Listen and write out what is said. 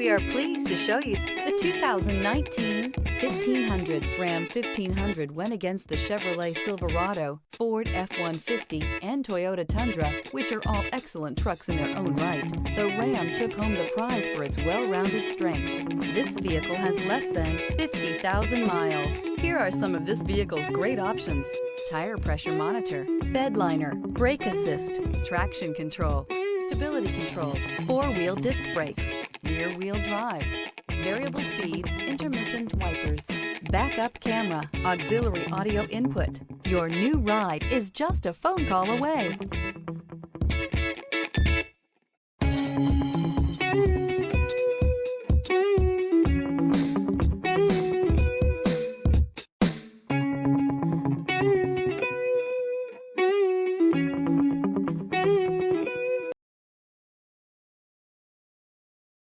We are pleased to show you the 2019 1500. Ram 1500 went against the Chevrolet Silverado, Ford F-150, and Toyota Tundra, which are all excellent trucks in their own right. The Ram took home the prize for its well-rounded strengths. This vehicle has less than 50,000 miles. Here are some of this vehicle's great options: tire pressure monitor, bed liner, brake assist, traction control, stability control, four-wheel disc brakes, rear-wheel drive, variable speed, intermittent wipers, backup camera, auxiliary audio input. Your new ride is just a phone call away.